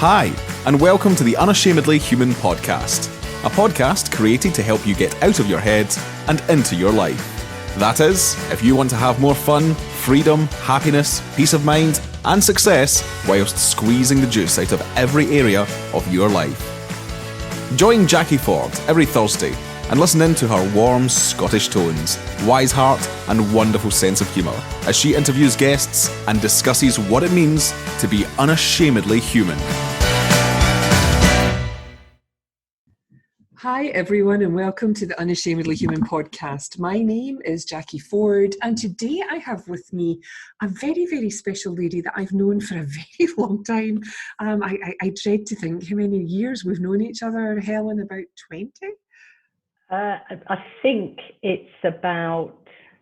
Hi, and welcome to the Unashamedly Human podcast, a podcast created to help you get out of your head and into your life. That is, if you want to have more fun, freedom, happiness, peace of mind, and success whilst squeezing the juice out of every area of your life. Join Jackie Ford every Thursday and listen in to her warm Scottish tones, wise heart, and wonderful sense of humour as she interviews guests and discusses what it means to be unashamedly human. Hi everyone, and welcome to the Unashamedly Human podcast. My name is Jackie Ford, and today I have with me a very, very special lady that I've known for a very long time. I dread to think how many years we've known each other, Helen, about 20? I think it's about,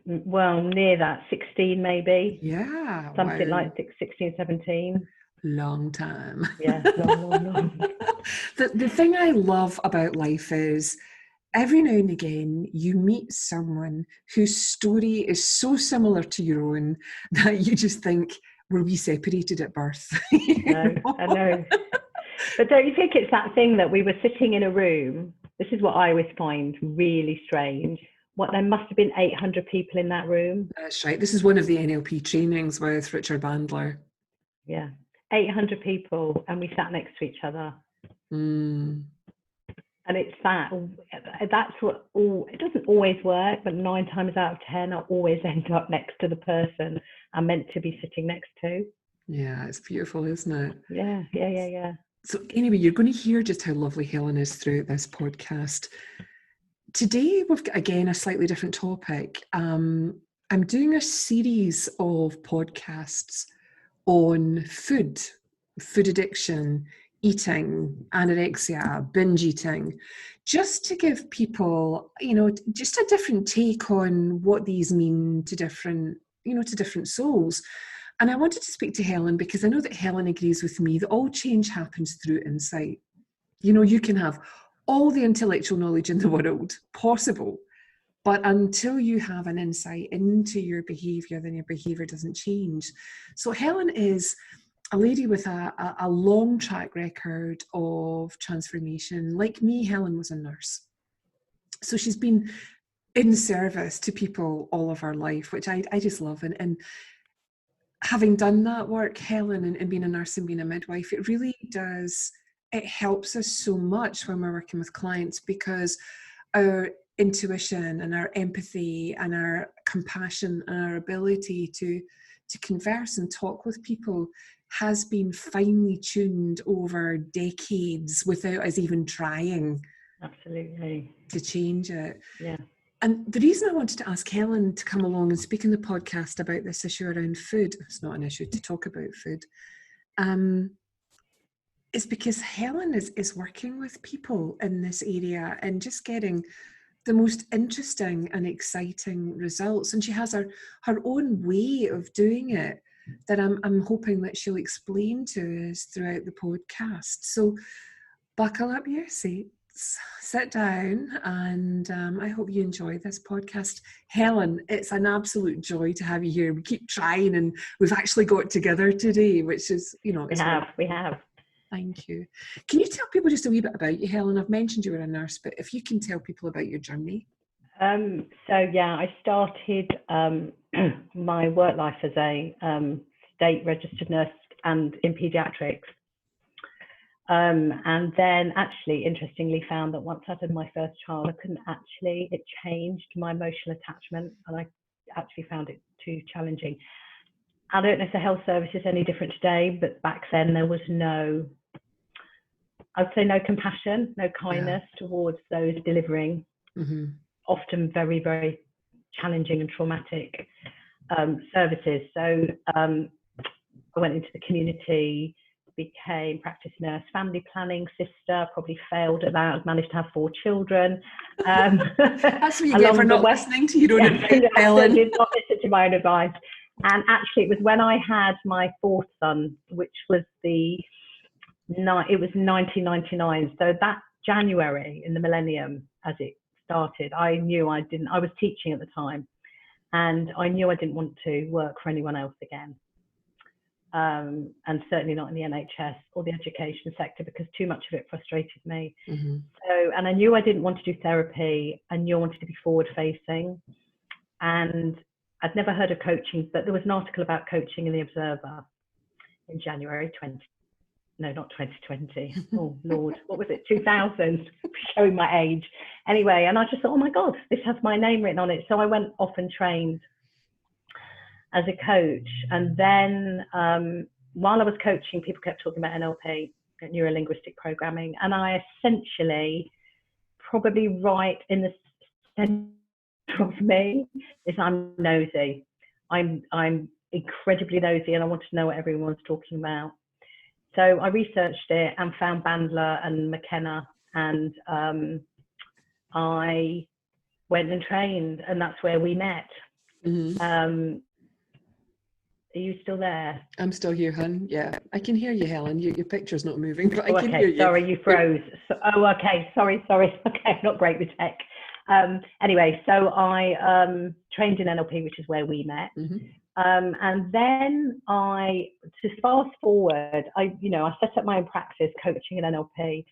near that, 16 maybe. Yeah. Something like 16, 17. Long time. Yeah, long. The thing I love about life is every now and again you meet someone whose story is so similar to your own that you just think, were we separated at birth? I know. But don't you think it's that thing that we were sitting in a room? This is what I always find really strange. There must have been 800 people in that room. That's right. This is one of the NLP trainings with Richard Bandler. Yeah. 800 people, and we sat next to each other. And it's that's what it doesn't always work, but 9 times out of 10 I always end up next to the person I'm meant to be sitting next to. Yeah, it's beautiful, isn't it? Yeah. So anyway, you're going to hear just how lovely Helen is throughout this podcast. Today we've got again a slightly different topic. I'm doing a series of podcasts on food addiction, eating, anorexia, binge eating, just to give people, just a different take on what these mean to different souls. And I wanted to speak to Helen because I know that Helen agrees with me that all change happens through insight. You can have all the intellectual knowledge in the world possible, but until you have an insight into your behaviour, then your behaviour doesn't change. So Helen is a lady with a long track record of transformation. Like me, Helen was a nurse. So she's been in service to people all of her life, which I just love. And having done that work, Helen, and being a nurse and being a midwife, it helps us so much when we're working with clients because our intuition and our empathy and our compassion and our ability to converse and talk with people has been finely tuned over decades without us even trying to change it. Yeah. And the reason I wanted to ask Helen to come along and speak in the podcast about this issue around food, it's not an issue to talk about food, is because Helen is working with people in this area and just getting the most interesting and exciting results. And she has her own way of doing it that I'm hoping that she'll explain to us throughout the podcast. So buckle up your seats, sit down, and I hope you enjoy this podcast. Helen, it's an absolute joy to have you here. We keep trying and we've actually got together today, which is, we have. Thank you. Can you tell people just a wee bit about you, Helen? I've mentioned you were a nurse, but if you can tell people about your journey. I started my work life as a state registered nurse and in paediatrics. And then actually, interestingly, found that once I had my first child, it changed my emotional attachment, and I actually found it too challenging. I don't know if the health service is any different today, but back then there was no compassion, no kindness towards those delivering often very, very challenging and traumatic services. So I went into the community, became practice nurse, family planning sister, probably failed at that, managed to have 4 children. That's what you get for not listening to your own advice, Helen. Did not listen to my own advice. And actually, it was when I had my 4th son, which was it was 1999. So that January in the millennium, as it started, I knew I was teaching at the time, and I knew I didn't want to work for anyone else again. and certainly not in the NHS or the education sector, because too much of it frustrated me. Mm-hmm. So, and I knew I didn't want to do therapy. I knew I wanted to be forward facing, and I'd never heard of coaching, but there was an article about coaching in the Observer in January 2020. Oh Lord, what was it? 2000, showing my age. Anyway, and I just thought, oh my God, this has my name written on it. So I went off and trained as a coach. And then while I was coaching, people kept talking about NLP, neuro-linguistic programming. And I essentially, probably right in the center of me, is I'm nosy. I'm incredibly nosy, and I want to know what everyone's talking about. So I researched it and found Bandler and McKenna, and I went and trained, and that's where we met. Mm-hmm. Are you still there? I'm still here, hun. Yeah, I can hear you, Helen. Your picture's not moving, but I can okay. hear you. Sorry, you froze. Okay. Sorry. Okay, I'm not great with tech. Anyway, so I trained in NLP, which is where we met. Mm-hmm. And then to fast forward, I set up my own practice, coaching in NLP.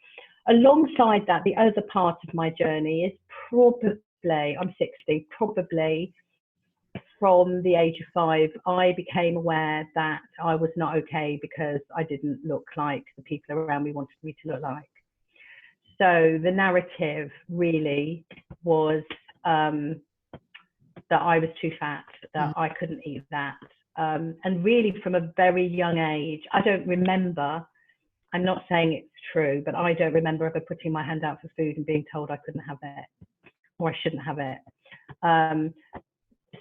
Alongside that, the other part of my journey is probably, I'm 60, probably from the age of 5, I became aware that I was not okay because I didn't look like the people around me wanted me to look like. So the narrative really was that I was too fat, that I couldn't eat that. And really from a very young age, I don't remember, I'm not saying it's true, but I don't remember ever putting my hand out for food and being told I couldn't have it or I shouldn't have it.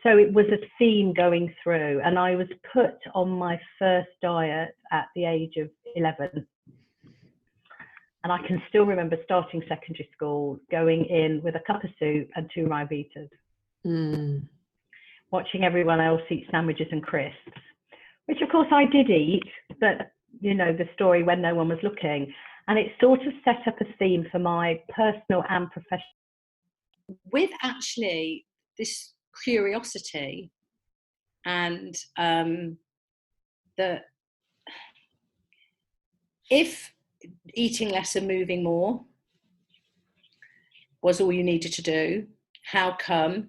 So it was a theme going through, and I was put on my first diet at the age of 11. And I can still remember starting secondary school, going in with a cup of soup and 2 Ryvitas. Watching everyone else eat sandwiches and crisps, which of course I did eat, but the story when no one was looking. And it sort of set up a theme for my personal and professional. With actually this curiosity and that if eating less and moving more was all you needed to do, how come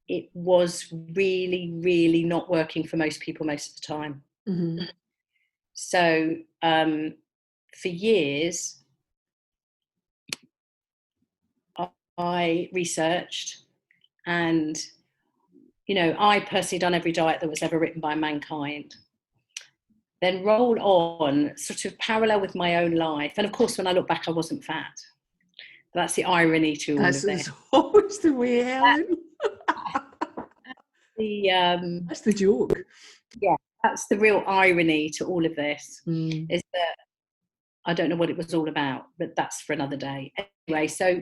it was really, really not working for most people most of the time? Mm-hmm. So for years, I researched, and I personally done every diet that was ever written by mankind. Then roll on, sort of parallel with my own life, and of course, when I look back, I wasn't fat. That's the irony to all of this. That's always the way, Helen. That's the joke. Yeah, that's the real irony to all of this, is that I don't know what it was all about, but that's for another day. Anyway, so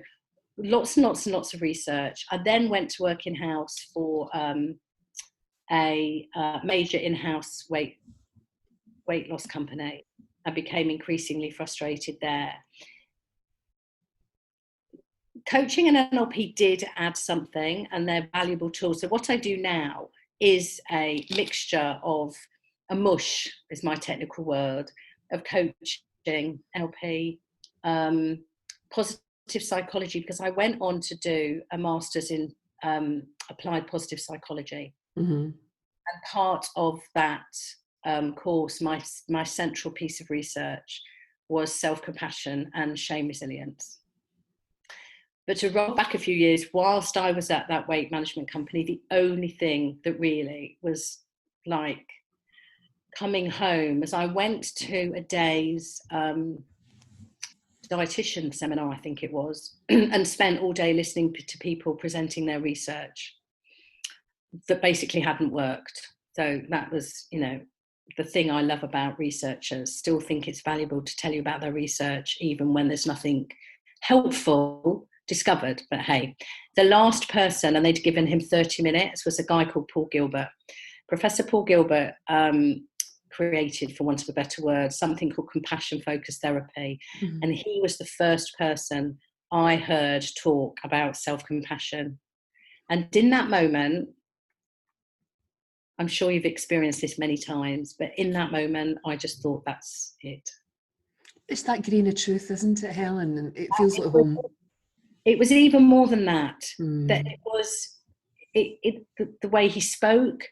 lots and lots and lots of research. I then went to work in-house for a major in-house weight loss company. I became increasingly frustrated there. Coaching and NLP did add something, and they're valuable tools. So what I do now is a mixture of a mush, is my technical word, of coaching, NLP, positive psychology, because I went on to do a master's in applied positive psychology. Mm-hmm. And part of that course, my central piece of research was self-compassion and shame resilience. But to roll back a few years, whilst I was at that weight management company, the only thing that really was like coming home as I went to a day's dietitian seminar, I think it was, and spent all day listening to people presenting their research that basically hadn't worked. So that was, the thing I love about researchers. Still think it's valuable to tell you about their research, even when there's nothing helpful discovered. But hey, the last person, and they'd given him 30 minutes, was a guy called Paul Gilbert. Professor Paul Gilbert created, for want of a better word, something called compassion focused therapy. Mm-hmm. And he was the first person I heard talk about self-compassion. And in that moment, I'm sure you've experienced this many times, but in that moment, I just thought that's it. It's that grain of truth, isn't it, Helen? And it feels like home. It was even more than that. That it was the way he spoke.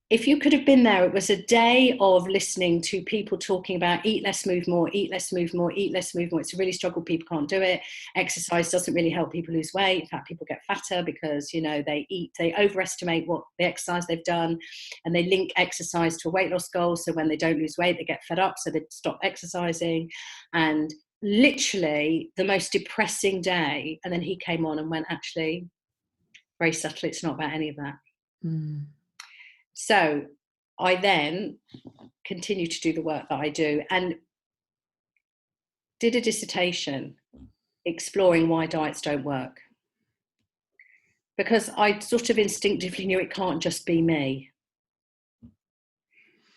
If you could have been there, it was a day of listening to people talking about eat less, move more, eat less, move more, eat less, move more. It's a really struggle. People can't do it. Exercise doesn't really help people lose weight. In fact, people get fatter because, they overestimate what the exercise they've done, and they link exercise to a weight loss goal. So when they don't lose weight, they get fed up. So they stop exercising. And literally the most depressing day. And then he came on and went, actually, very subtly, it's not about any of that. So I then continued to do the work that I do and did a dissertation exploring why diets don't work. Because I sort of instinctively knew it can't just be me.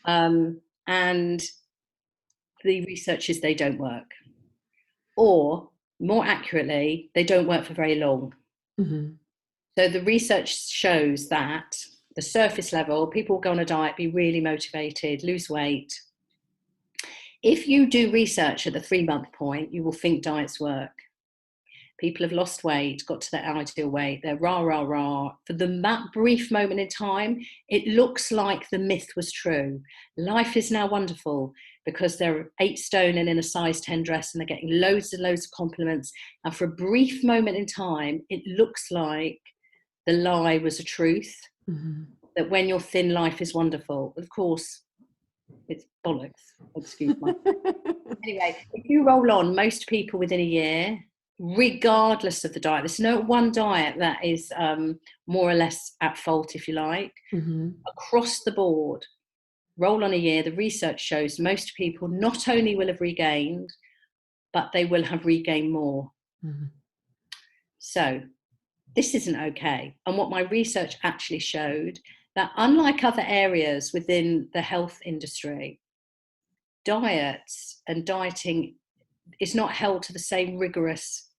And the research is they don't work. Or more accurately, they don't work for very long. So the research shows that the surface level, people go on a diet, be really motivated, lose weight. If you do research at the 3-month point, you will think diets work. People have lost weight, got to their ideal weight, they're rah, rah, rah. For that brief moment in time, it looks like the myth was true. Life is now wonderful because they're 8 stone and in a size 10 dress and they're getting loads and loads of compliments. And for a brief moment in time, it looks like the lie was a truth. That when you're thin, life is wonderful. Of course, it's bollocks. Excuse me. Anyway, if you roll on, most people within a year, regardless of the diet, there's no one diet that is more or less at fault, if you like. Across the board, roll on a year, the research shows most people not only will have regained, but they will have regained more. So this isn't okay. And what my research actually showed, that unlike other areas within the health industry, diets and dieting is not held to the same rigorous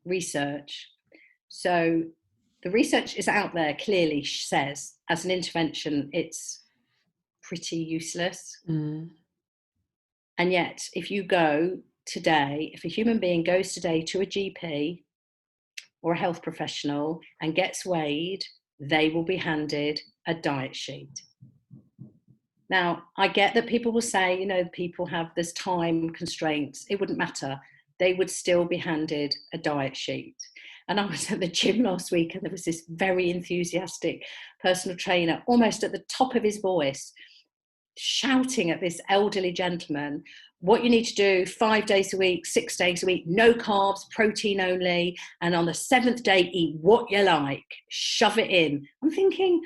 research. So the research is out there, clearly says, as an intervention, it's pretty useless. And yet, if you go today, if a human being goes today to a GP or a health professional and gets weighed, they will be handed a diet sheet. Now, I get that people will say, there's time constraints. It wouldn't matter. They would still be handed a diet sheet. And I was at the gym last week and there was this very enthusiastic personal trainer, almost at the top of his voice, shouting at this elderly gentleman, what you need to do 5 days a week, 6 days a week, no carbs, protein only, and on the 7th day, eat what you like, shove it in. I'm thinking,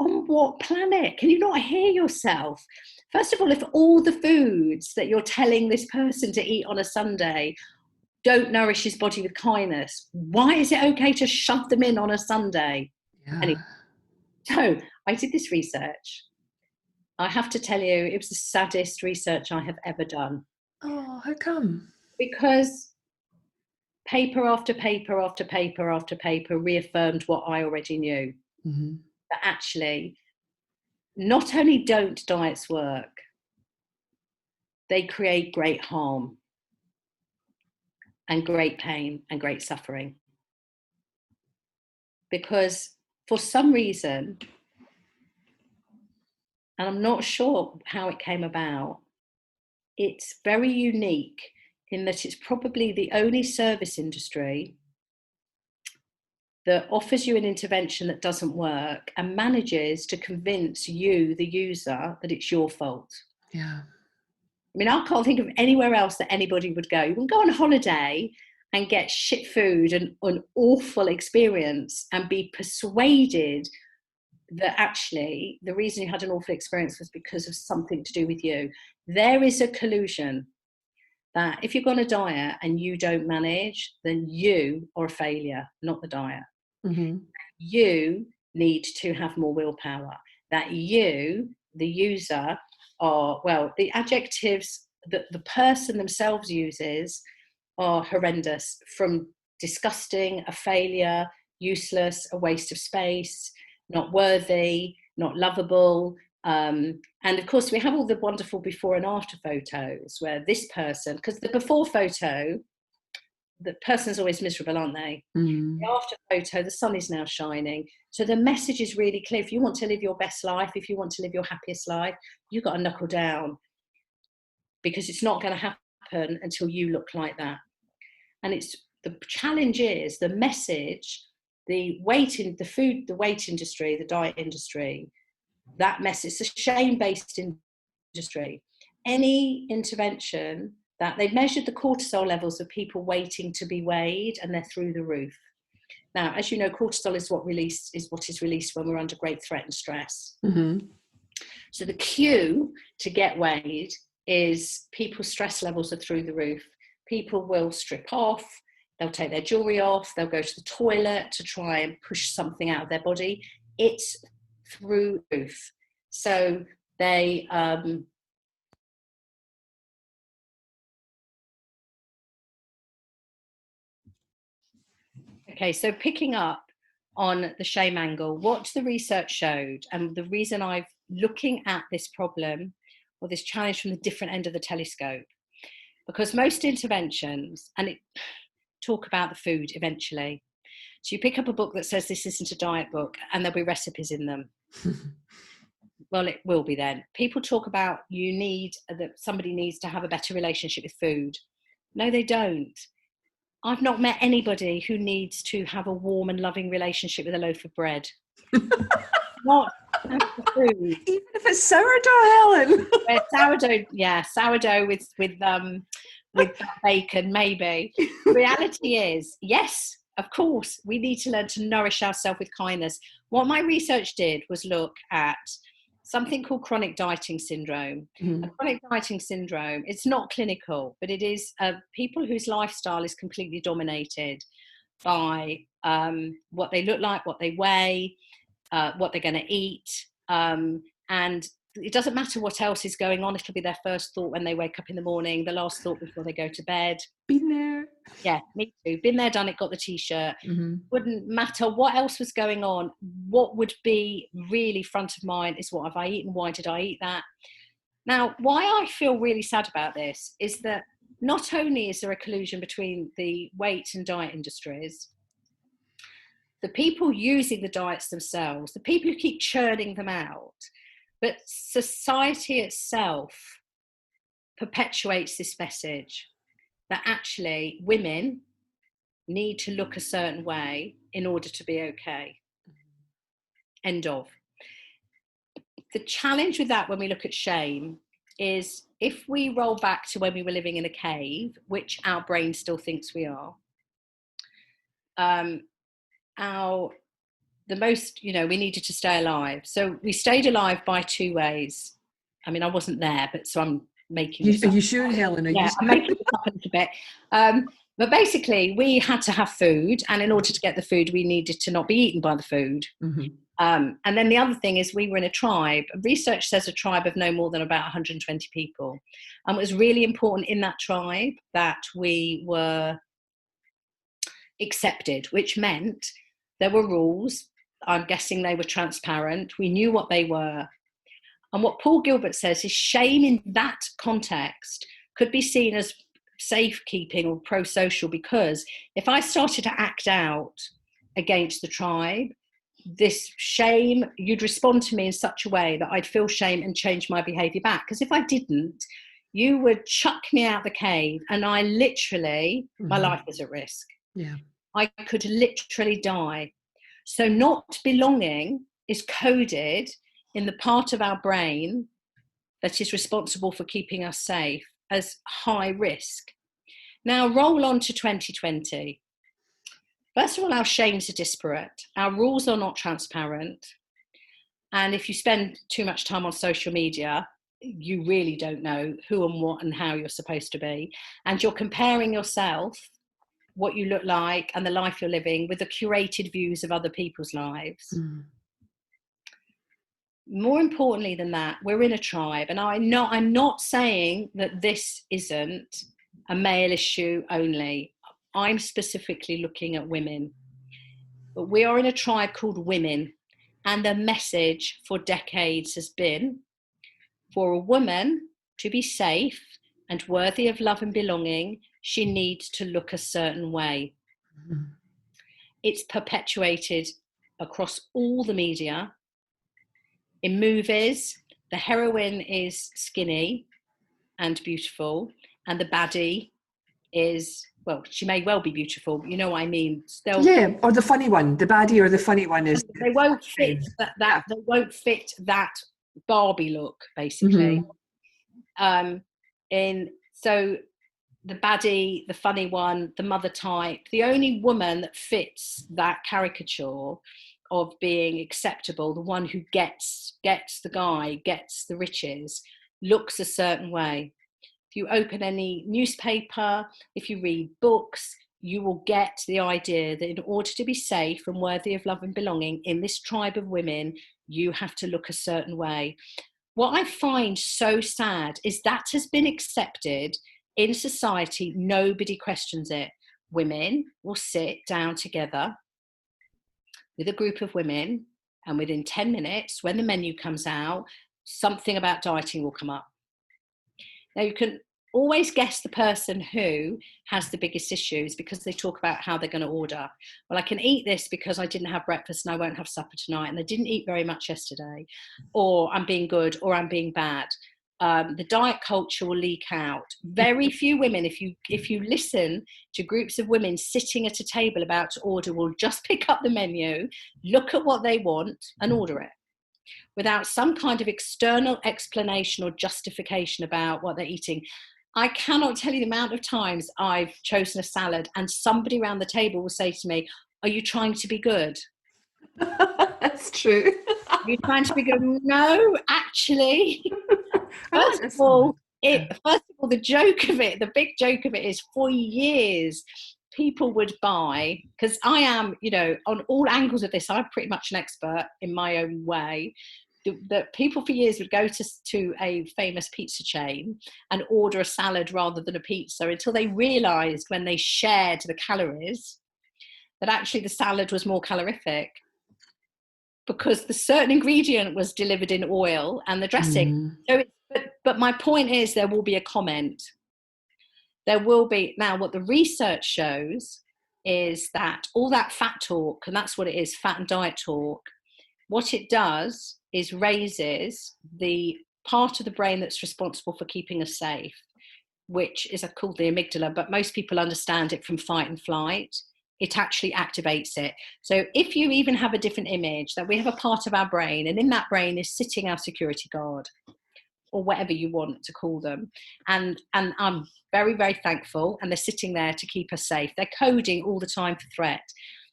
on what planet? Can you not hear yourself? First of all, if all the foods that you're telling this person to eat on a Sunday don't nourish his body with kindness, why is it okay to shove them in on a Sunday? Anyway, so I did this research. I have to tell you, it was the saddest research I have ever done. Oh, how come? Because paper after paper after paper after paper reaffirmed what I already knew. That actually, not only don't diets work, they create great harm and great pain and great suffering. Because for some reason, and I'm not sure how it came about, it's very unique in that it's probably the only service industry that offers you an intervention that doesn't work and manages to convince you, the user, that it's your fault. Yeah. I mean, I can't think of anywhere else that anybody would go. You can go on holiday and get shit food and an awful experience and be persuaded that actually the reason you had an awful experience was because of something to do with you. There is a collusion that if you're on a diet and you don't manage, then you are a failure, not the diet. You need to have more willpower. That you, the user, are, well, the adjectives that the person themselves uses are horrendous, from disgusting, a failure, useless, a waste of space, not worthy, not lovable. And of course, we have all the wonderful before and after photos where this person, because the before photo, the person's always miserable, aren't they? The after photo, the sun is now shining. So the message is really clear. If you want to live your best life, if you want to live your happiest life, you've got to knuckle down, because it's not going to happen until you look like that. And it's the challenge is the message, the weight industry, the diet industry, that message, it's a shame-based industry. Any intervention that they've measured the cortisol levels of people waiting to be weighed, and they're through the roof. Now, as you know, cortisol is what is released when we're under great threat and stress. So the cue to get weighed is people's stress levels are through the roof. People will strip off, they'll take their jewelry off, they'll go to the toilet to try and push something out of their body. It's through the roof. So they okay, so picking up on the shame angle, what the research showed, and the reason I'm looking at this problem or this challenge from the different end of the telescope, because most interventions, and talk about the food eventually. So you pick up a book that says this isn't a diet book, and there'll be recipes in them. Well, it will be then. People talk about that somebody needs to have a better relationship with food. No, they don't. I've not met anybody who needs to have a warm and loving relationship with a loaf of bread. Not food. Even if it's sourdough, Helen. Sourdough, yeah, sourdough with bacon, maybe. Reality is, yes, of course, we need to learn to nourish ourselves with kindness. What my research did was look at something called chronic dieting syndrome. A chronic dieting syndrome, it's not clinical, but it is people whose lifestyle is completely dominated by what they look like, what they weigh, what they're going to eat. And it doesn't matter what else is going on. It'll be their first thought when they wake up in the morning, the last thought before they go to bed. Been there. Yeah, me too. Been there, done it, got the t-shirt. Wouldn't matter what else was going on. What would be really front of mind is, what have I eaten? Why did I eat that? Now, why I feel really sad about this is that not only is there a collusion between the weight and diet industries, the people using the diets themselves, the people who keep churning them out, but society itself perpetuates this message that actually women need to look a certain way in order to be okay. End of. The challenge with that when we look at shame is, if we roll back to when we were living in a cave, which our brain still thinks we are, we needed to stay alive. So we stayed alive by two ways. I mean, I wasn't there, but so I'm making this up. Are you sure, Helen? I'm making this up a little bit. But basically, we had to have food, and in order to get the food, we needed to not be eaten by the food. And then the other thing is, we were in a tribe. Research says a tribe of no more than about 120 people. And it was really important in that tribe that we were accepted, which meant there were rules. I'm guessing they were transparent. We knew what they were. And what Paul Gilbert says is, shame in that context could be seen as safekeeping or pro-social, because if I started to act out against the tribe, this shame, you'd respond to me in such a way that I'd feel shame and change my behaviour back. Because if I didn't, you would chuck me out the cave, and I literally, my life was at risk. Yeah, I could literally die. So not belonging is coded in the part of our brain that is responsible for keeping us safe as high risk. Now roll on to 2020. First of all, our shames are disparate. Our rules are not transparent. And if you spend too much time on social media, you really don't know who and what and how you're supposed to be. And you're comparing yourself, what you look like and the life you're living, with the curated views of other people's lives. More importantly than that, we're in a tribe. And I'm not saying that this isn't a male issue only. I'm specifically looking at women. But we are in a tribe called women. And the message for decades has been, for a woman to be safe and worthy of love and belonging, she needs to look a certain way. Mm-hmm. It's perpetuated across all the media. In movies, the heroine is skinny and beautiful, and the baddie is, well, she may well be beautiful, you know what I mean? Yeah, or the funny one, the baddie or the funny one is. They won't fit that they won't fit that Barbie look, basically. Mm-hmm. So the baddie, the funny one, the mother type, the only woman that fits that caricature of being acceptable, the one who gets the guy, gets the riches, looks a certain way. If you open any newspaper, if you read books, you will get the idea that in order to be safe and worthy of love and belonging in this tribe of women, you have to look a certain way. What I find so sad is that has been accepted in society. Nobody questions it. Women will sit down together with a group of women, and within 10 minutes, when the menu comes out, something about dieting will come up. Now, you can always guess the person who has the biggest issues because they talk about how they're going to order. Well, I can eat this because I didn't have breakfast and I won't have supper tonight, and I didn't eat very much yesterday, or I'm being good, or I'm being bad. The diet culture will leak out. Very few women, if you listen to groups of women sitting at a table about to order, will just pick up the menu, look at what they want and order it, without some kind of external explanation or justification about what they're eating. I cannot tell you the amount of times I've chosen a salad and somebody around the table will say to me, "Are you trying to be good?" That's true. Are you trying to be good? No, actually. First of all, the joke of it, the big joke of it is, for years, people would buy, because I am, on all angles of this, I'm pretty much an expert in my own way. That people for years would go to a famous pizza chain and order a salad rather than a pizza, until they realised when they shared the calories that actually the salad was more calorific, because the certain ingredient was delivered in oil and the dressing. So but my point is, there will be a comment. There will be. Now, what the research shows is that all that fat talk, and that's what it is, fat and diet talk, what it does is raises the part of the brain that's responsible for keeping us safe, which is called the amygdala, but most people understand it from fight and flight. It actually activates it. So if you even have a different image, that we have a part of our brain, and in that brain is sitting our security guard, or whatever you want to call them. And I'm very, very thankful. And they're sitting there to keep us safe. They're coding all the time for threat.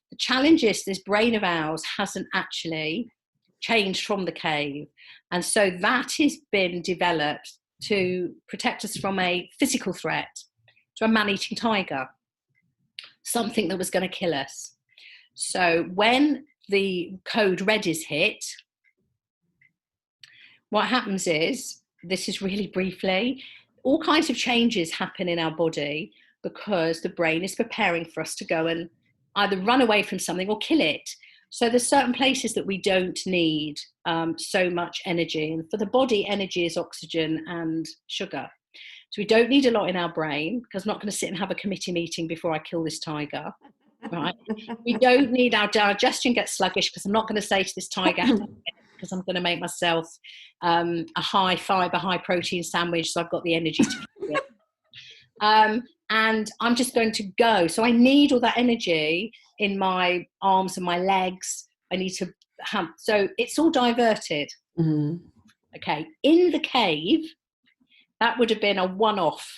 The challenge is this brain of ours hasn't actually changed from the cave. And so that has been developed to protect us from a physical threat, to a man-eating tiger, something that was going to kill us. So when the code red is hit, what happens is, this is really briefly, all kinds of changes happen in our body because the brain is preparing for us to go and either run away from something or kill it. So there's certain places that we don't need so much energy. And for the body, energy is oxygen and sugar. So we don't need a lot in our brain, because I'm not going to sit and have a committee meeting before I kill this tiger. Right? We don't need, our digestion gets sluggish, because I'm not going to say to this tiger, because I'm going to make myself a high fiber, high protein sandwich, so I've got the energy to do it. And I'm just going to go. So I need all that energy in my arms and my legs. I need to have, so it's all diverted. Mm-hmm. Okay. In the cave, that would have been a one-off.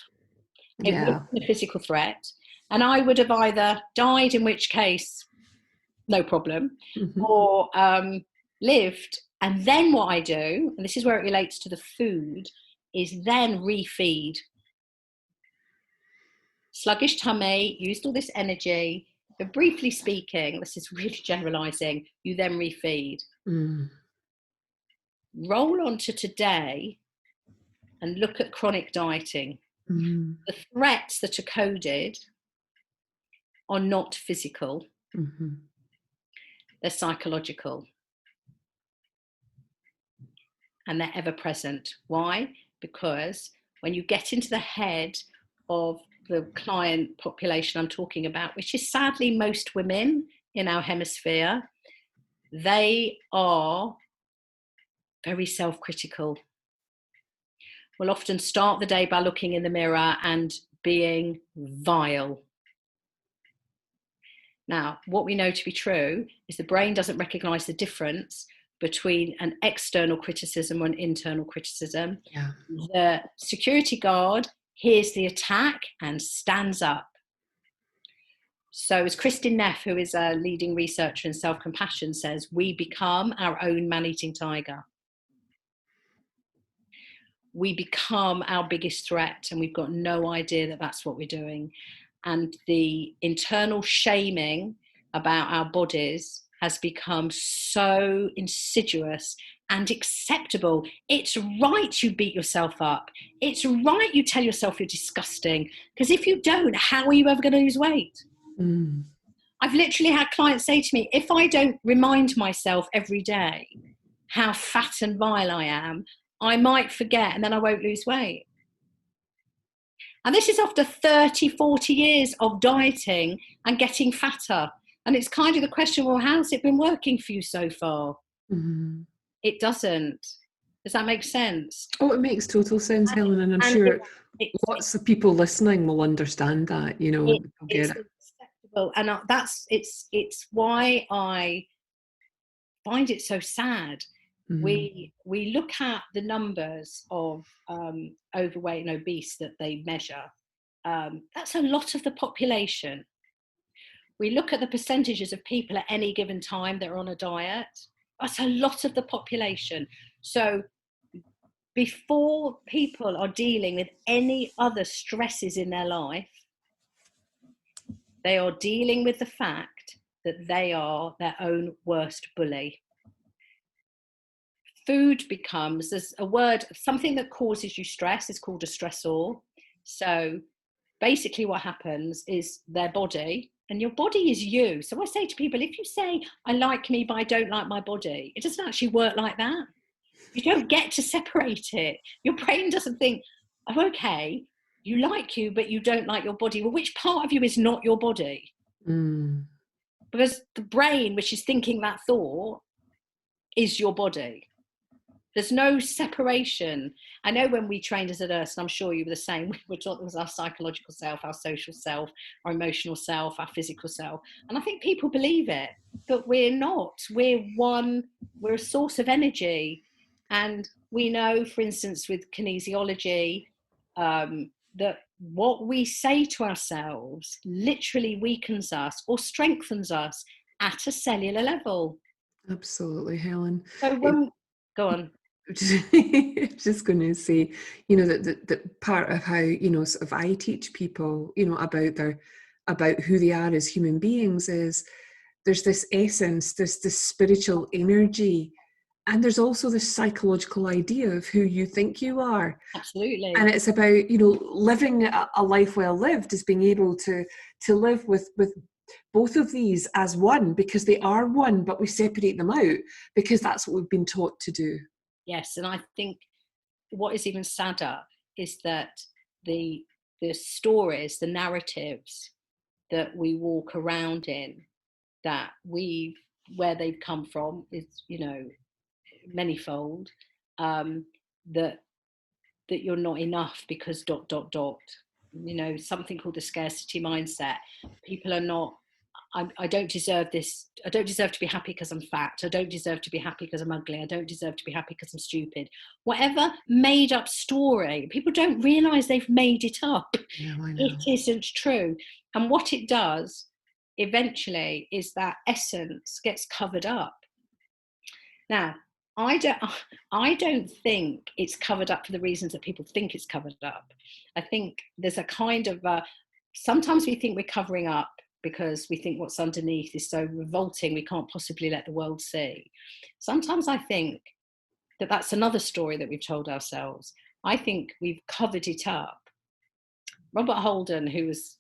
It would have been a physical threat. And I would have either died, in which case, no problem, mm-hmm. or lived. And then what I do, and this is where it relates to the food, is then refeed. Sluggish tummy, used all this energy, but briefly speaking, this is really generalizing, you then refeed. Mm. Roll on to today and look at chronic dieting. Mm. The threats that are coded are not physical. Mm-hmm. They're psychological. and they're ever present. Why? Because when you get into the head of the client population I'm talking about, which is sadly most women in our hemisphere, they are very self-critical. Will often start the day by looking in the mirror and being vile. Now, what we know to be true is the brain doesn't recognize the difference between an external criticism or an internal criticism. Yeah. The security guard hears the attack and stands up. So as Kristin Neff, who is a leading researcher in self-compassion, says, we become our own man-eating tiger. We become our biggest threat, and we've got no idea that that's what we're doing. And the internal shaming about our bodies has become so insidious and acceptable. It's right you beat yourself up. It's right you tell yourself you're disgusting. Because if you don't, how are you ever going to lose weight? Mm. I've literally had clients say to me, if I don't remind myself every day how fat and vile I am, I might forget and then I won't lose weight. And this is after 30, 40 years of dieting and getting fatter. And it's kind of the question, well, how's it been working for you so far? Mm-hmm. It doesn't. Does that make sense? Oh, it makes total sense, Helen. And I'm sure lots of people listening will understand that, you know. It's acceptable. And it's why I find it so sad. Mm-hmm. We look at the numbers of overweight and obese that they measure. That's a lot of the population. We look at the percentages of people at any given time that are on a diet. That's a lot of the population. So before people are dealing with any other stresses in their life, they are dealing with the fact that they are their own worst bully. Food becomes, there's a word, something that causes you stress is called a stressor. So basically what happens is their body, and your body is you. So I say to people, if you say, I like me, but I don't like my body, it doesn't actually work like that. You don't get to separate it. Your brain doesn't think, oh, okay, you like you, but you don't like your body. Well, which part of you is not your body? Mm. Because the brain, which is thinking that thought, is your body. There's no separation. I know when we trained as a nurse, and I'm sure you were the same, we taught there was our psychological self, our social self, our emotional self, our physical self. And I think people believe it, but we're not. We're one, we're a source of energy. And we know, for instance, with kinesiology, that what we say to ourselves literally weakens us or strengthens us at a cellular level. Absolutely, Helen. So go on. Just going to say, you know, that part of how, you know, sort of I teach people, you know, about who they are as human beings is there's this essence, this spiritual energy, and there's also this psychological idea of who you think you are. Absolutely. And it's about, you know, living a life well lived is being able to live with both of these as one, because they are one, but we separate them out because that's what we've been taught to do. Yes, and I think what is even sadder is that the stories, the narratives that we walk around in, that where they've come from is, you know, manyfold. That you're not enough because ... You know, something called the scarcity mindset. People are not. I don't deserve this. I don't deserve to be happy because I'm fat. I don't deserve to be happy because I'm ugly. I don't deserve to be happy because I'm stupid. Whatever made up story, people don't realize they've made it up. Yeah, I know. It isn't true. And what it does eventually is that essence gets covered up. Now, I don't think it's covered up for the reasons that people think it's covered up. I think there's a kind of, sometimes we think we're covering up because we think what's underneath is so revolting we can't possibly let the world see. Sometimes I think that that's another story that we've told ourselves. I think we've covered it up. Robert Holden, who was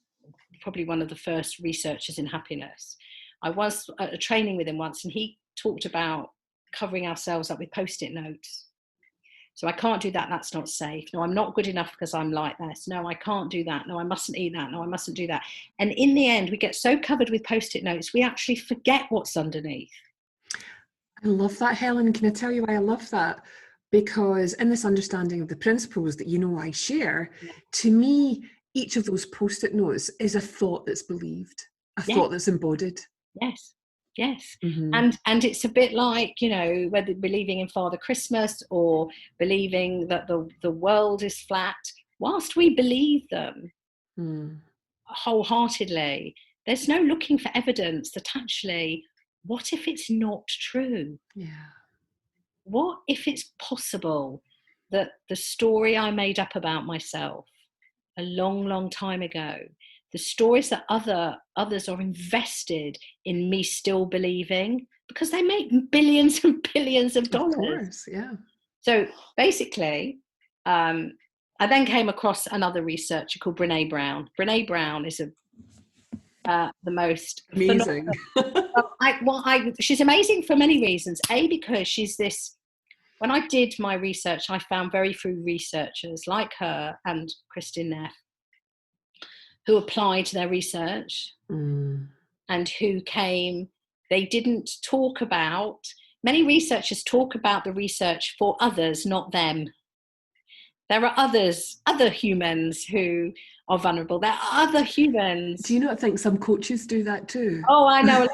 probably one of the first researchers in happiness, I was at a training with him once, and he talked about covering ourselves up with post-it notes. So I can't do that. That's not safe. No, I'm not good enough because I'm like this. No, I can't do that. No, I mustn't eat that. No, I mustn't do that. And in the end, we get so covered with Post-it notes, we actually forget what's underneath. I love that, Helen. Can I tell you why I love that? Because in this understanding of the principles that I share, to me, each of those Post-it notes is a thought that's believed, a thought that's embodied. Yes. And it's a bit like, whether believing in Father Christmas or believing that the world is flat, whilst we believe them wholeheartedly, there's no looking for evidence that actually, what if it's not true? Yeah. What if it's possible that the story I made up about myself a long, long time ago, the stories that others are invested in me still believing, because they make billions and billions of dollars. Of course, yeah. So basically, I then came across another researcher called Brene Brown. Brene Brown is the most amazing. She's amazing for many reasons. Because she's this. When I did my research, I found very few researchers like her and Kristin Neff who applied their research and who came. They didn't talk about. Many researchers talk about the research for others, not them. There are other humans who are vulnerable. There are other humans. Do you not think some coaches do that too? Oh, I know.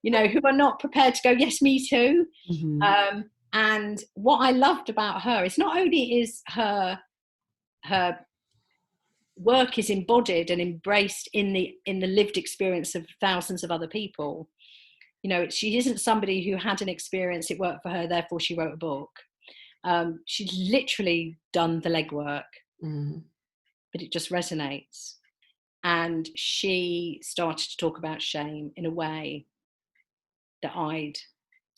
Who are not prepared to go, yes, me too. Mm-hmm. And what I loved about her is not only is her work is embodied and embraced in the lived experience of thousands of other people. She isn't somebody who had an experience, it worked for her, therefore she wrote a book. She's literally done the legwork, but it just resonates. And she started to talk about shame in a way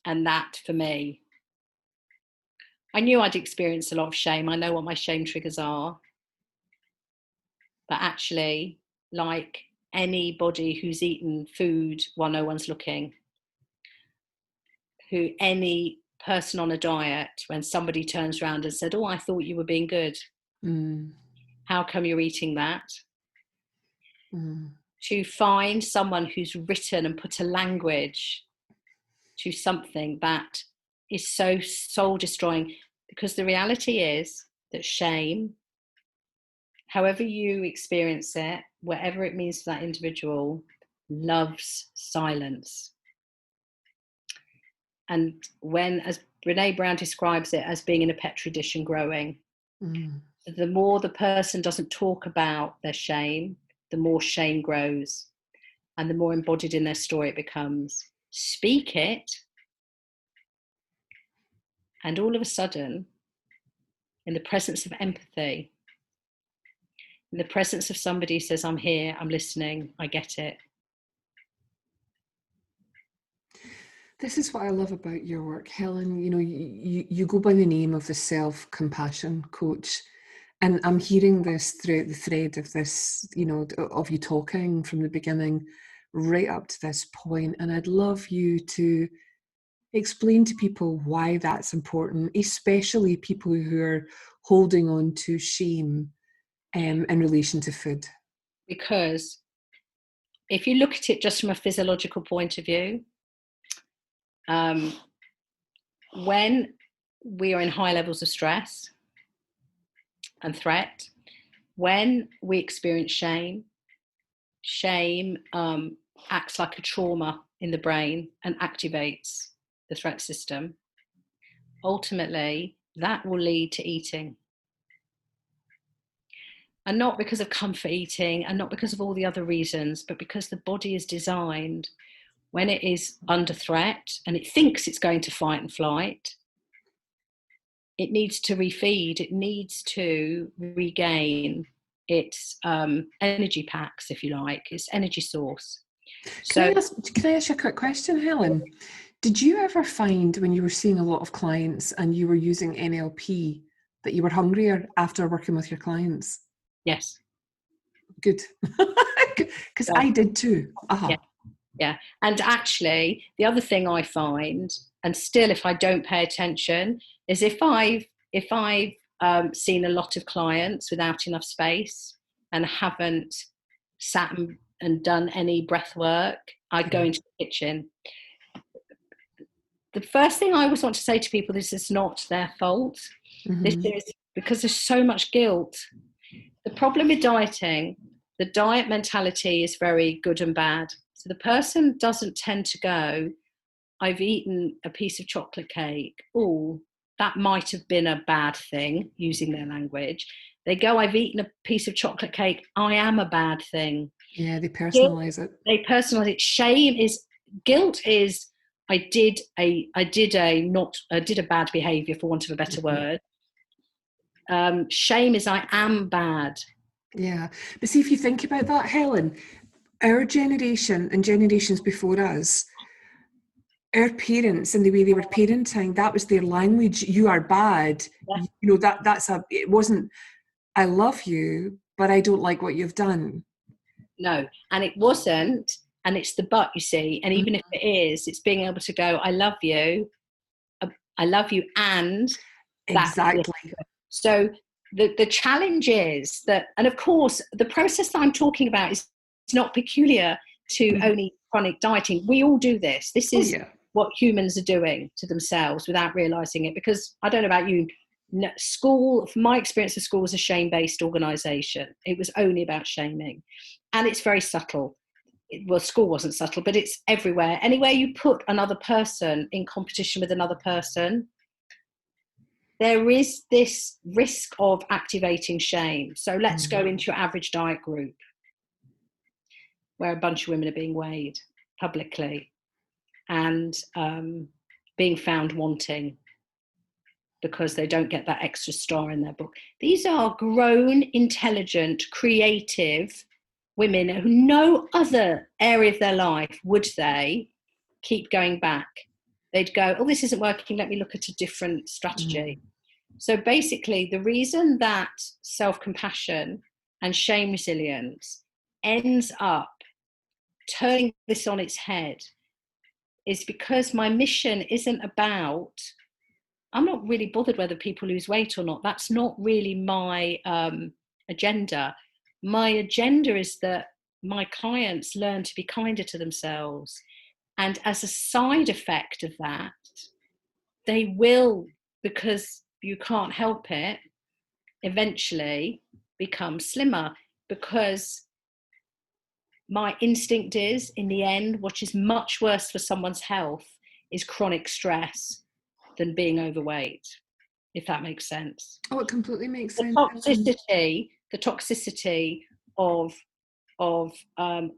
and that for me, I knew I'd experienced a lot of shame. I know what my shame triggers are. But actually, like anybody who's eaten food while no one's looking, any person on a diet, when somebody turns around and said, oh, I thought you were being good. How come you're eating that? To find someone who's written and put a language to something that is so soul destroying, because the reality is that shame, however you experience it, whatever it means to that individual, loves silence. And as Brene Brown describes it, as being in a petri dish and growing. So the more the person doesn't talk about their shame, the more shame grows and the more embodied in their story it becomes. Speak it, and all of a sudden, in the presence of empathy, in the presence of somebody who says, I'm here, I'm listening, I get it. This is what I love about your work, Helen. You go by the name of the self-compassion coach. And I'm hearing this throughout the thread of this, of you talking from the beginning right up to this point. And I'd love you to explain to people why that's important, especially people who are holding on to shame in relation to food. Because if you look at it just from a physiological point of view, when we are in high levels of stress and threat, when we experience shame acts like a trauma in the brain and activates the threat system. Ultimately, that will lead to eating. And not because of comfort eating and not because of all the other reasons, but because the body is designed, when it is under threat and it thinks it's going to fight and flight, it needs to refeed, it needs to regain its energy packs, if you like, its energy source. Can I ask you a quick question, Helen? Did you ever find when you were seeing a lot of clients and you were using NLP that you were hungrier after working with your clients? Yes. Good. Because I did too. Yeah. And actually, the other thing I find, and still if I don't pay attention, is if I've seen a lot of clients without enough space and haven't sat and done any breath work, I go into the kitchen. The first thing I always want to say to people, this is not their fault. This is because there's so much guilt. The problem with dieting, the diet mentality is very good and bad. So the person doesn't tend to go, I've eaten a piece of chocolate cake. Oh, that might have been a bad thing, using their language. They go, I've eaten a piece of chocolate cake. I am a bad thing. Yeah, they personalize it. They personalize it. Guilt is, I did a bad behavior, for want of a better word. Shame is, I am bad. Yeah, but see, if you think about that, Helen, our generation and generations before us, our parents and the way they were parenting, that was their language. You are bad. Yeah. You know, it wasn't, I love you, but I don't like what you've done. No, and it wasn't, and it's the but, you see, and even if it is, it's being able to go, I love you, and exactly. So the challenge is that, and of course, the process that I'm talking about is not peculiar to only chronic dieting. We all do this. This is what humans are doing to themselves without realizing it. Because I don't know about you, school, from my experience of school, was a shame-based organization. It was only about shaming, and it's very subtle. Well, school wasn't subtle, but it's everywhere. Anywhere you put another person in competition with another person, there is this risk of activating shame. So let's go into your average diet group where a bunch of women are being weighed publicly and being found wanting because they don't get that extra star in their book. These are grown, intelligent, creative women who no other area of their life would they keep going back. They'd go, oh, this isn't working, let me look at a different strategy. So basically, the reason that self-compassion and shame resilience ends up turning this on its head is because my mission isn't about, I'm not really bothered whether people lose weight or not. That's not really my agenda. My agenda is that my clients learn to be kinder to themselves. And as a side effect of that, they will, because you can't help it, eventually become slimmer, because my instinct is, in the end, what is much worse for someone's health is chronic stress than being overweight, if that makes sense. Oh, it completely makes sense. The toxicity of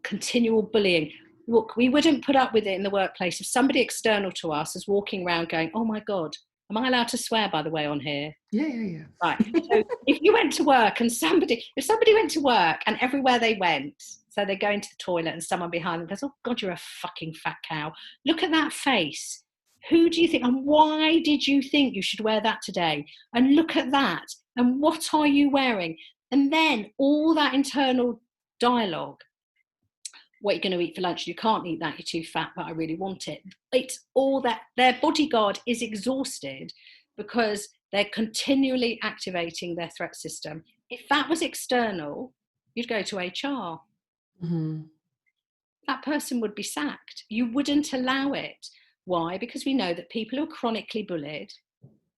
continual bullying. Look, we wouldn't put up with it in the workplace if somebody external to us is walking around going, oh my God, am I allowed to swear, by the way, on here? Yeah. Right. So if you went to work and if somebody went to work and everywhere they went, so they go into the toilet and someone behind them goes, oh God, you're a fucking fat cow. Look at that face. Who do you think, and why did you think you should wear that today? And look at that. And what are you wearing? And then all that internal dialogue. What are you going to eat for lunch? You can't eat that, you're too fat, but I really want it. It's all that. Their bodyguard is exhausted because they're continually activating their threat system. If that was external, you'd go to HR. That person would be sacked. You wouldn't allow it. Why? Because we know that people who are chronically bullied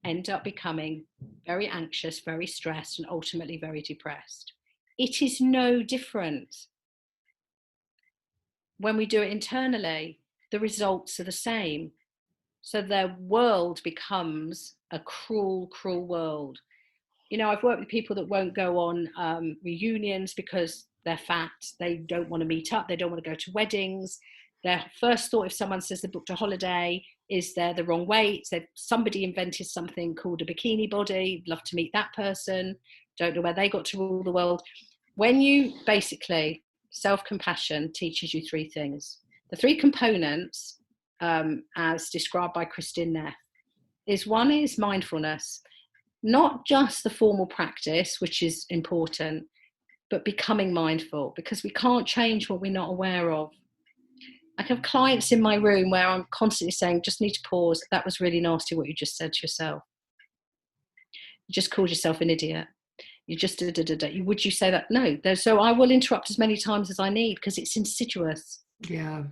end up becoming very anxious, very stressed, and ultimately very depressed. It is no different. When we do it internally, the results are the same. So their world becomes a cruel, cruel world. You know, I've worked with people that won't go on reunions because they're fat. They don't want to meet up. They don't want to go to weddings. Their first thought, if someone says they booked a holiday, is they're the wrong weight. Somebody invented something called a bikini body. Love to meet that person. Don't know where they got to rule the world. When you basically, self-compassion teaches you three things. The three components, as described by Christine Neff, one is mindfulness. Not just the formal practice, which is important, but becoming mindful, because we can't change what we're not aware of. I have clients in my room where I'm constantly saying, just need to pause. That was really nasty what you just said to yourself. You just called yourself an idiot. You just would you say that? No. So I will interrupt as many times as I need because it's insidious. Yeah.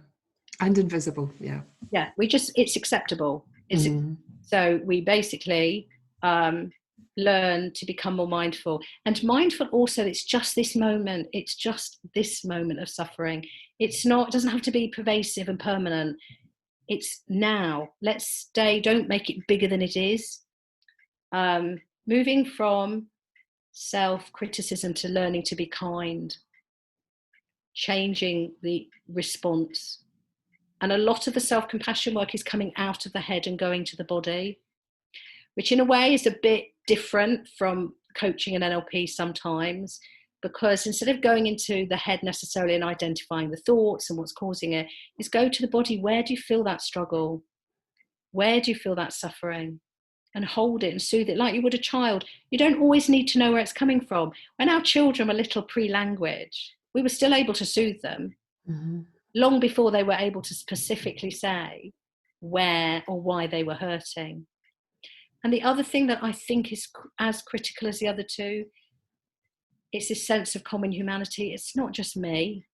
And invisible. Yeah. Yeah. It's acceptable. So we basically learn to become more mindful. And mindful also, it's just this moment. It's just this moment of suffering. It doesn't have to be pervasive and permanent. It's now. Let's stay, don't make it bigger than it is. Moving from self-criticism to learning to be kind, changing the response. And a lot of the self-compassion work is coming out of the head and going to the body, which in a way is a bit different from coaching and NLP sometimes, because instead of going into the head necessarily and identifying the thoughts and what's causing it, is go to the body. Where do you feel that struggle? Where do you feel that suffering? And hold it and soothe it like you would a child. You don't always need to know where it's coming from. When our children were little pre-language, we were still able to soothe them long before they were able to specifically say where or why they were hurting. And the other thing that I think is as critical as the other two, it's this sense of common humanity. It's not just me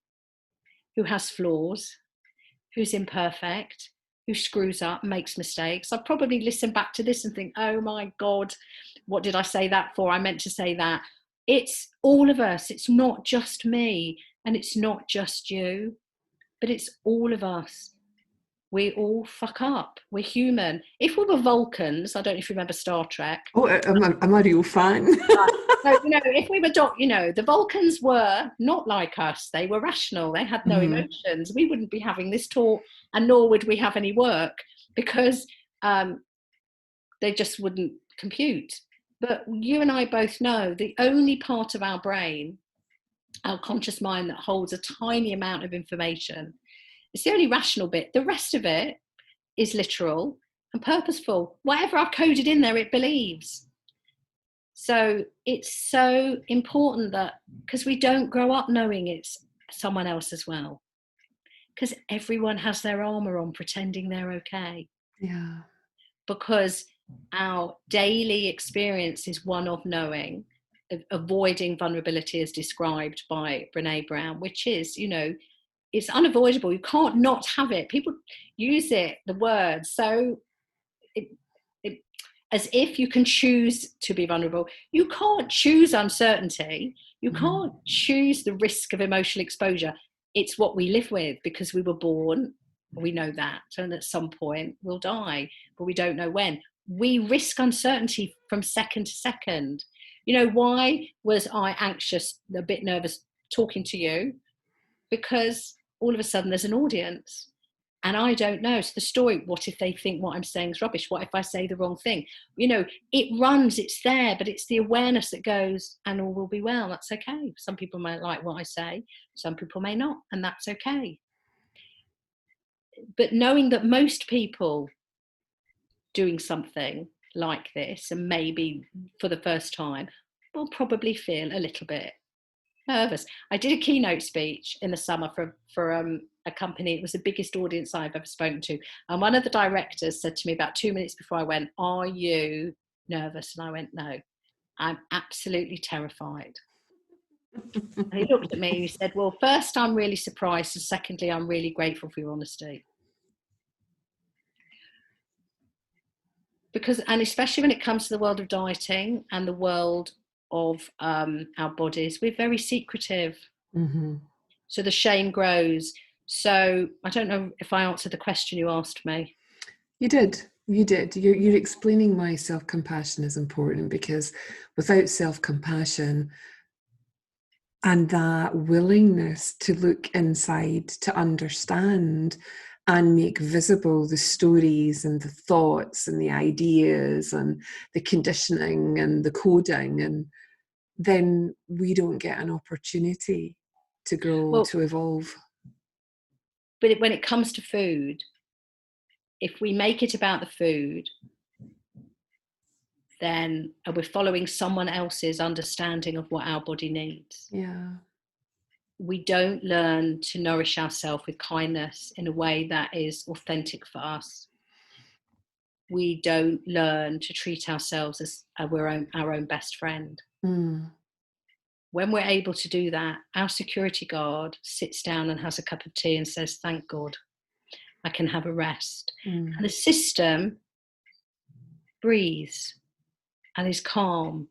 who has flaws, who's imperfect, who screws up, makes mistakes. I'll probably listen back to this and think, oh my God, what did I say that for? I meant to say that. It's all of us. It's not just me and it's not just you, but it's all of us. We all fuck up. We're human. If we were Vulcans, I don't know if you remember Star Trek. Oh, I'm a real fan. So, if we were, the Vulcans were not like us. They were rational. They had no emotions. We wouldn't be having this talk, and nor would we have any work because they just wouldn't compute. But you and I both know the only part of our brain, our conscious mind, that holds a tiny amount of information, it's the only rational bit. The rest of it is literal and purposeful. Whatever I've coded in there, it believes. So it's so important that, because we don't grow up knowing it's someone else as well. Because everyone has their armour on pretending they're okay. Yeah. Because our daily experience is one of knowing, avoiding vulnerability as described by Brene Brown, which is, it's unavoidable. You can't not have it. People use the word so as if you can choose to be vulnerable. You can't choose uncertainty. You can't choose the risk of emotional exposure. It's what we live with because we were born. We know that. And at some point we'll die, but we don't know when. We risk uncertainty from second to second. Why was I anxious, a bit nervous talking to you? Because all of a sudden there's an audience and I don't know. So the story, what if they think what I'm saying is rubbish? What if I say the wrong thing? It runs, it's there, but it's the awareness that goes, and all will be well. That's okay. Some people might like what I say. Some people may not, and that's okay. But knowing that most people doing something like this, and maybe for the first time, will probably feel a little bit nervous. I did a keynote speech in the summer for a company. It was the biggest audience I've ever spoken to. And one of the directors said to me about 2 minutes before I went, "Are you nervous?" And I went, "No, I'm absolutely terrified." And he looked at me and he said, "Well, first, I'm really surprised. And secondly, I'm really grateful for your honesty." Because, and especially when it comes to the world of dieting and the world of our bodies, we're very secretive. So the shame grows. So I don't know if I answered the question you asked me. You did. You're explaining why self-compassion is important, because without self-compassion and that willingness to look inside, to understand and make visible the stories and the thoughts and the ideas and the conditioning and the coding, and then we don't get an opportunity to grow, to evolve. But when it comes to food, if we make it about the food, then we're following someone else's understanding of what our body needs. Yeah. We don't learn to nourish ourselves with kindness in a way that is authentic for us. we don't learn to treat ourselves as our own best friend. Mm. When we're able to do that, our security guard sits down and has a cup of tea and says, thank God, I can have a rest. Mm. And the system breathes and is calm.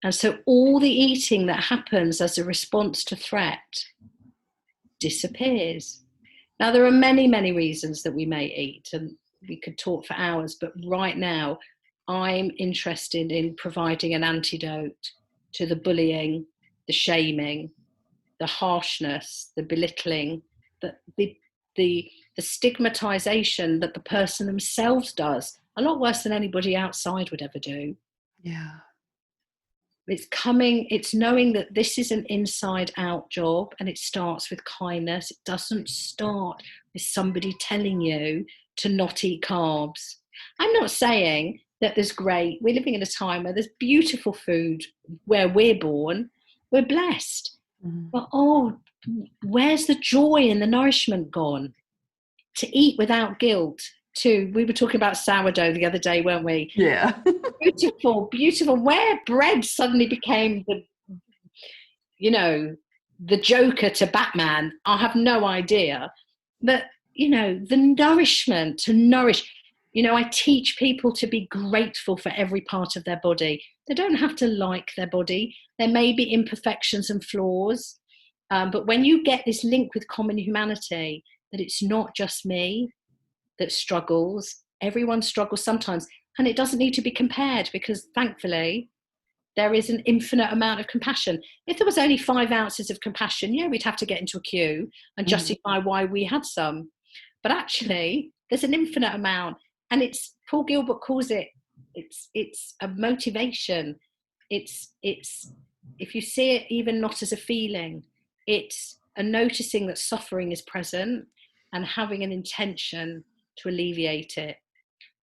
And so all the eating that happens as a response to threat disappears. Now, there are many, many reasons that we may eat, and we could talk for hours, but right now I'm interested in providing an antidote to the bullying, the shaming, the harshness, the belittling, the stigmatization that the person themselves does, a lot worse than anybody outside would ever do. Yeah. It's knowing that this is an inside out job, and it starts with kindness. It doesn't start with somebody telling you to not eat carbs. I'm not saying that we're living in a time where there's beautiful food where we're born, we're blessed. Mm-hmm. But where's the joy and the nourishment gone? To eat without guilt. We were talking about sourdough the other day, weren't we? Yeah. Beautiful, beautiful. Where bread suddenly became the Joker to Batman, I have no idea. But, the nourishment, to nourish. I teach people to be grateful for every part of their body. They don't have to like their body. There may be imperfections and flaws. But when you get this link with common humanity, that it's not just me that struggles, everyone struggles sometimes, and it doesn't need to be compared, because thankfully there is an infinite amount of compassion. If there was only 5 ounces of compassion, we'd have to get into a queue and justify why we had some. But actually there's an infinite amount, and it's, Paul Gilbert calls it's a motivation. It's if you see it even not as a feeling, it's a noticing that suffering is present and having an intention to alleviate it.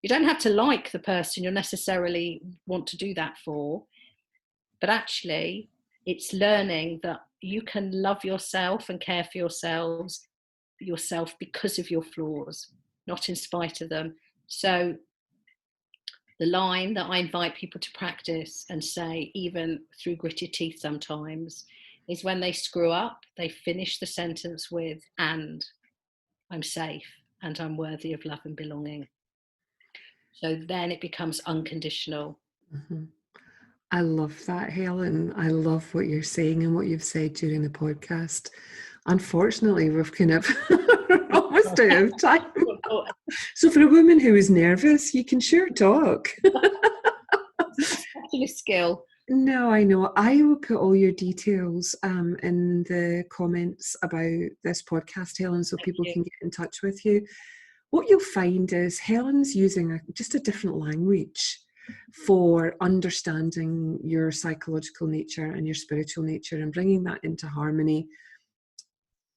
You don't have to like the person you'll necessarily want to do that for, but actually it's learning that you can love yourself and care for yourself because of your flaws, not in spite of them. So the line that I invite people to practice and say, even through gritted teeth sometimes, is when they screw up, they finish the sentence with, and I'm safe and I'm worthy of love and belonging. So then it becomes unconditional. Mm-hmm. I love that, Helen. I love what you're saying and what you've said during the podcast. Unfortunately, we've kind of almost out of time. So for a woman who is nervous, you can sure talk. It's actually a skill. No, I know. I will put all your details in the comments about this podcast, Helen, so people can get in touch with you. What you'll find is Helen's using just a different language for understanding your psychological nature and your spiritual nature and bringing that into harmony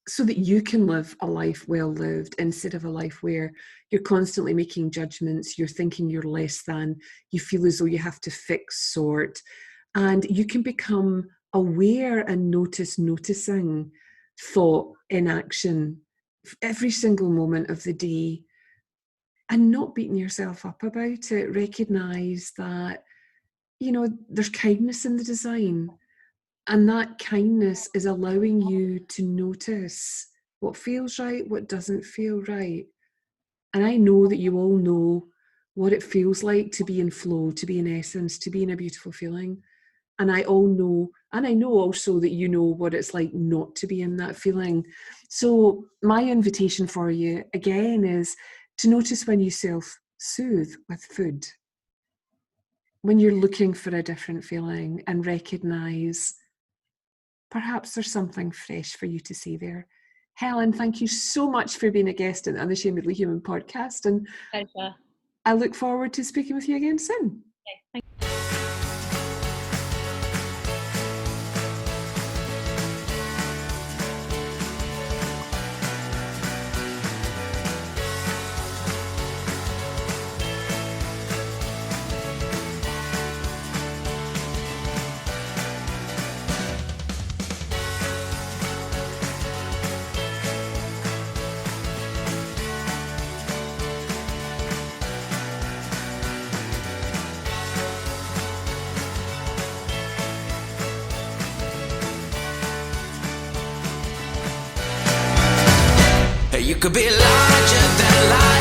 so that you can live a life well lived, instead of a life where you're constantly making judgments, you're thinking you're less than, you feel as though you have to fix sort. And you can become aware and noticing thought in action every single moment of the day, and not beating yourself up about it. Recognize that, there's kindness in the design, and that kindness is allowing you to notice what feels right, what doesn't feel right. And I know that you all know what it feels like to be in flow, to be in essence, to be in a beautiful feeling. And I know also that you know what it's like not to be in that feeling. So my invitation for you again is to notice when you self-soothe with food, when you're looking for a different feeling, and recognize perhaps there's something fresh for you to see there. Helen, thank you so much for being a guest on the Unashamedly Human podcast. And pleasure. I look forward to speaking with you again soon. Okay, thank you. You could be larger than life.